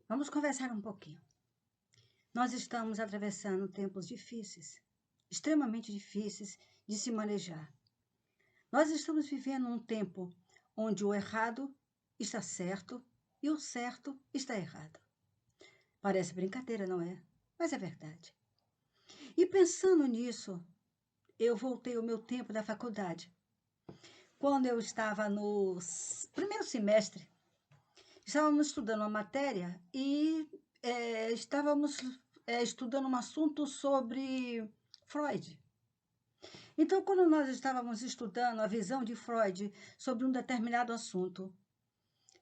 Vamos conversar um pouquinho. Nós estamos atravessando tempos difíceis, extremamente difíceis de se manejar. Nós estamos vivendo um tempo onde o errado está certo e o certo está errado. Parece brincadeira, não é? Mas é verdade. E pensando nisso, eu voltei ao meu tempo da faculdade. Quando eu estava no primeiro semestre, estávamos estudando uma matéria e estávamos estudando um assunto sobre Freud. Então, quando nós estávamos estudando a visão de Freud sobre um determinado assunto,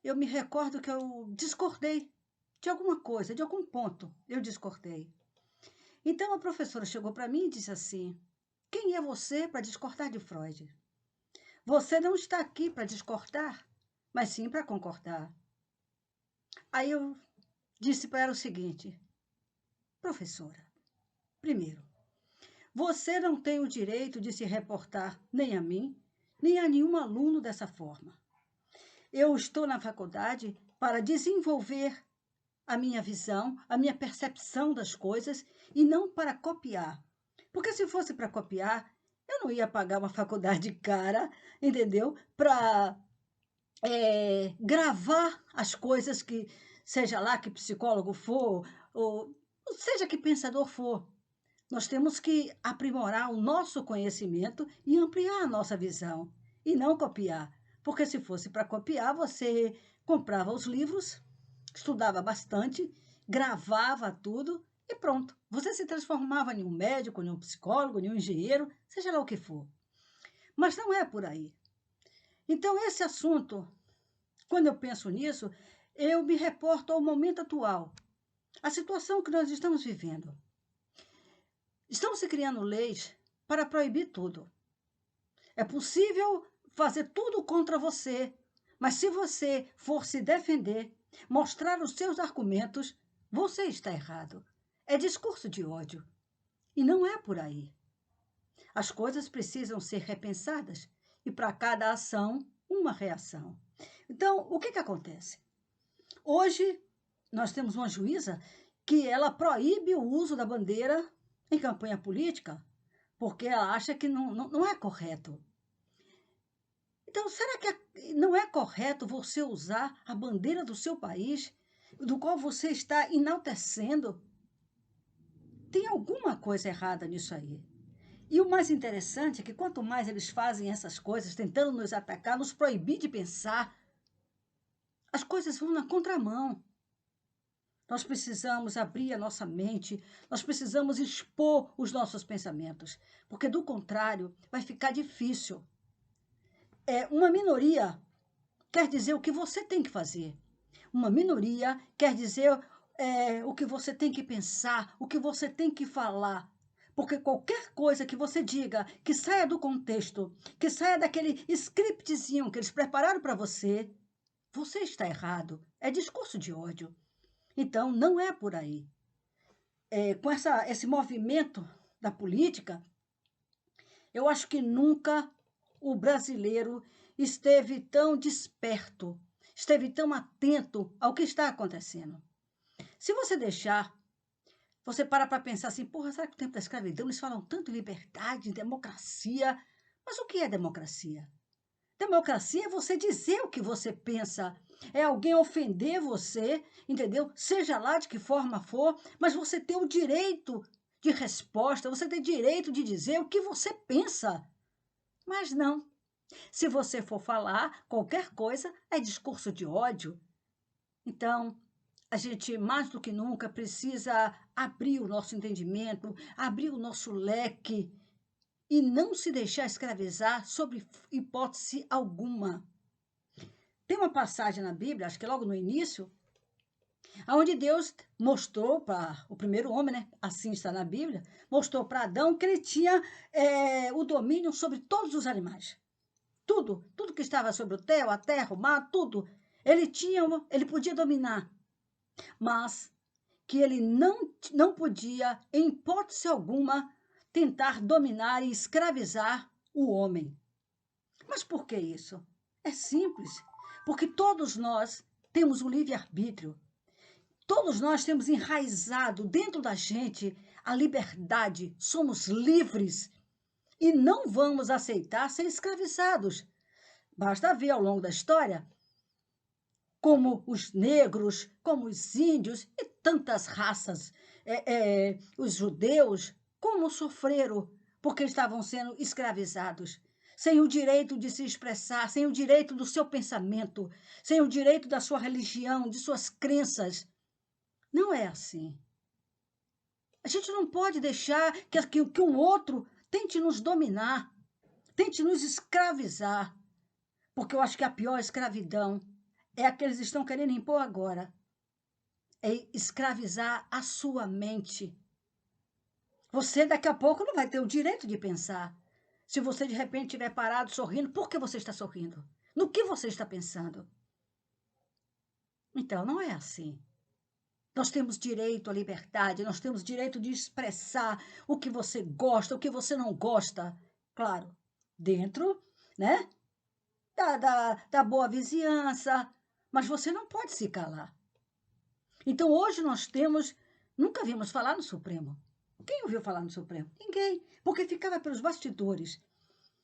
eu me recordo que eu discordei de alguma coisa, de algum ponto, eu discordei. Então, a professora chegou para mim e disse assim: quem é você para discordar de Freud? Você não está aqui para discordar, mas sim para concordar. Aí eu disse para ela o seguinte: professora, primeiro, você não tem o direito de se reportar nem a mim, nem a nenhum aluno dessa forma. Eu estou na faculdade para desenvolver a minha visão, a minha percepção das coisas e não para copiar. Porque se fosse para copiar, eu não ia pagar uma faculdade cara, entendeu? Para gravar as coisas que, seja lá que psicólogo for, ou seja que pensador for. Nós temos que aprimorar o nosso conhecimento e ampliar a nossa visão, e não copiar. Porque se fosse para copiar, você comprava os livros, estudava bastante, gravava tudo e pronto. Você se transformava em um médico, em um psicólogo, em um engenheiro, seja lá o que for. Mas não é por aí. Então, esse assunto, quando eu penso nisso, eu me reporto ao momento atual, à situação que nós estamos vivendo. Estão se criando leis para proibir tudo. É possível fazer tudo contra você, mas se você for se defender, mostrar os seus argumentos, você está errado. É discurso de ódio. E não é por aí. As coisas precisam ser repensadas e para cada ação, uma reação. Então, o que acontece? Hoje, nós temos uma juíza que ela proíbe o uso da bandeira em campanha política, porque ela acha que não é correto. Então, será que não é correto você usar a bandeira do seu país, do qual você está enaltecendo? Tem alguma coisa errada nisso aí. E o mais interessante é que quanto mais eles fazem essas coisas, tentando nos atacar, nos proibir de pensar, as coisas vão na contramão. Nós precisamos abrir a nossa mente, nós precisamos expor os nossos pensamentos, porque do contrário vai ficar difícil. Uma minoria quer dizer o que você tem que fazer. Uma minoria quer dizer o que você tem que pensar, o que você tem que falar. Porque qualquer coisa que você diga que saia do contexto, que saia daquele scriptzinho que eles prepararam para você, você está errado. É discurso de ódio. Então, não é por aí. Com esse movimento da política, eu acho que nunca o brasileiro esteve tão desperto, esteve tão atento ao que está acontecendo. Se você deixar, você para pensar assim, porra, será que no tempo da escravidão eles falam tanto em liberdade, em democracia? Mas o que é democracia? Democracia é você dizer o que você pensa, é alguém ofender você, entendeu? Seja lá de que forma for, mas você tem o direito de resposta, você tem direito de dizer o que você pensa. Mas não. Se você for falar qualquer coisa, é discurso de ódio. Então, a gente, mais do que nunca, precisa abrir o nosso entendimento, abrir o nosso leque e não se deixar escravizar sobre hipótese alguma. Tem uma passagem na Bíblia, acho que logo no início, onde Deus mostrou para o primeiro homem, né? Assim está na Bíblia, mostrou para Adão que ele tinha o domínio sobre todos os animais. Tudo que estava sobre o céu, a terra, o mar, tudo. Ele podia dominar, mas que ele não podia, em hipótese alguma, tentar dominar e escravizar o homem. Mas por que isso? É simples, porque todos nós temos um livre-arbítrio. Todos nós temos enraizado dentro da gente a liberdade, somos livres e não vamos aceitar ser escravizados. Basta ver ao longo da história como os negros, como os índios e tantas raças, os judeus, como sofreram porque estavam sendo escravizados, sem o direito de se expressar, sem o direito do seu pensamento, sem o direito da sua religião, de suas crenças. Não é assim. A gente não pode deixar que um outro tente nos dominar, tente nos escravizar, porque eu acho que a pior escravidão é a que eles estão querendo impor agora. É escravizar a sua mente. Você daqui a pouco não vai ter o direito de pensar. Se você de repente estiver parado sorrindo, por que você está sorrindo? No que você está pensando? Então, não é assim. Nós temos direito à liberdade, nós temos direito de expressar o que você gosta, o que você não gosta. Claro, dentro, né, da boa vizinhança, mas você não pode se calar. Então, hoje nós temos, nunca vimos falar no Supremo. Quem ouviu falar no Supremo? Ninguém, porque ficava pelos bastidores,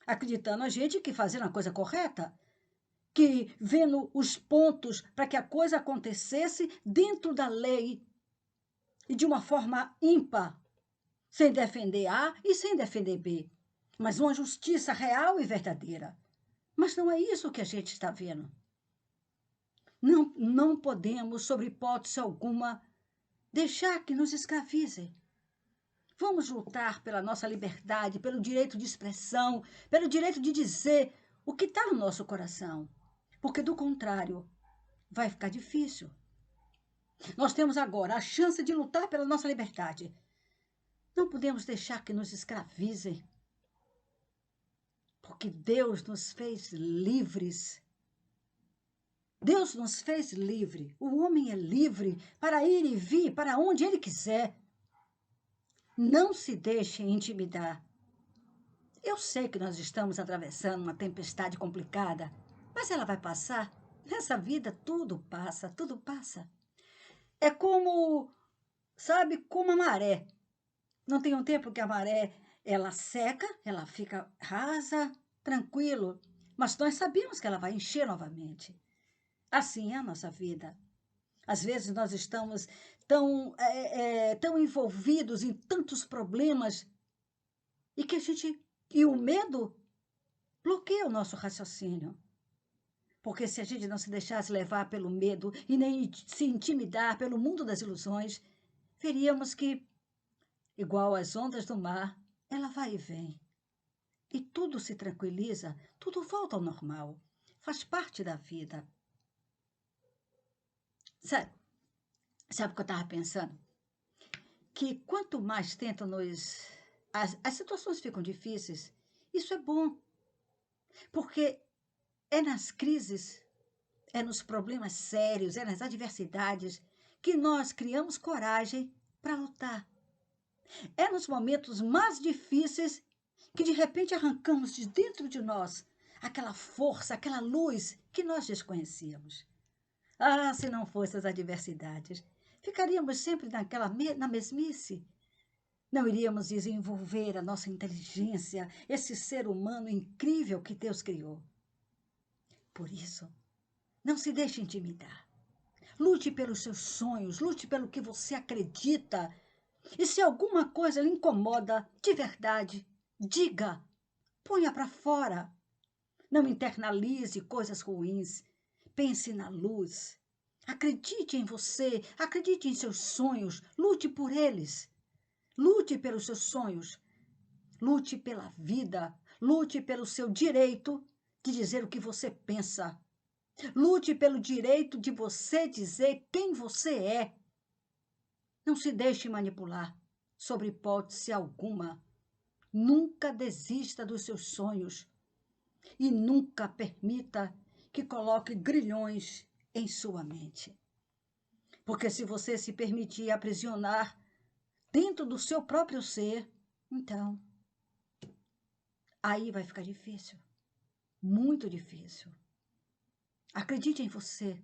acreditando a gente que fazendo a coisa correta, que vendo os pontos para que a coisa acontecesse dentro da lei e de uma forma ímpar, sem defender A e sem defender B, mas uma justiça real e verdadeira. Mas não é isso que a gente está vendo. Não podemos, sob hipótese alguma, deixar que nos escravizem. Vamos lutar pela nossa liberdade, pelo direito de expressão, pelo direito de dizer o que está no nosso coração. Porque, do contrário, vai ficar difícil. Nós temos agora a chance de lutar pela nossa liberdade. Não podemos deixar que nos escravizem. Porque Deus nos fez livres. Deus nos fez livre. O homem é livre para ir e vir para onde ele quiser. Não se deixe intimidar. Eu sei que nós estamos atravessando uma tempestade complicada, mas ela vai passar. Nessa vida tudo passa, tudo passa. É como, sabe, como a maré. Não tem um tempo que a maré, ela seca, ela fica rasa, tranquilo, mas nós sabemos que ela vai encher novamente. Assim é a nossa vida. Às vezes nós estamos tão envolvidos em tantos problemas e o medo bloqueia o nosso raciocínio. Porque se a gente não se deixasse levar pelo medo e nem se intimidar pelo mundo das ilusões, veríamos que, igual às ondas do mar, ela vai e vem. E tudo se tranquiliza, tudo volta ao normal. Faz parte da vida. Sabe o que eu estava pensando? Que quanto mais tentam nos... As situações ficam difíceis. Isso é bom. Porque é nas crises, é nos problemas sérios, é nas adversidades que nós criamos coragem para lutar. É nos momentos mais difíceis que de repente arrancamos de dentro de nós aquela força, aquela luz que nós desconhecíamos. Ah, se não fossem as adversidades, ficaríamos sempre na mesmice. Não iríamos desenvolver a nossa inteligência, esse ser humano incrível que Deus criou. Por isso, não se deixe intimidar. Lute pelos seus sonhos, lute pelo que você acredita. E se alguma coisa lhe incomoda de verdade, diga, ponha para fora. Não internalize coisas ruins. Pense na luz. Acredite em você, acredite em seus sonhos, lute por eles. Lute pelos seus sonhos. Lute pela vida. Lute pelo seu direito de dizer o que você pensa. Lute pelo direito de você dizer quem você é. Não se deixe manipular, sob hipótese alguma. Nunca desista dos seus sonhos e nunca permita que coloque grilhões em sua mente. Porque se você se permitir aprisionar dentro do seu próprio ser, então, aí vai ficar difícil, muito difícil. Acredite em você,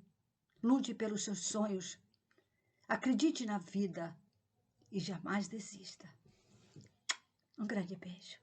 lute pelos seus sonhos. Acredite na vida e jamais desista. Um grande beijo.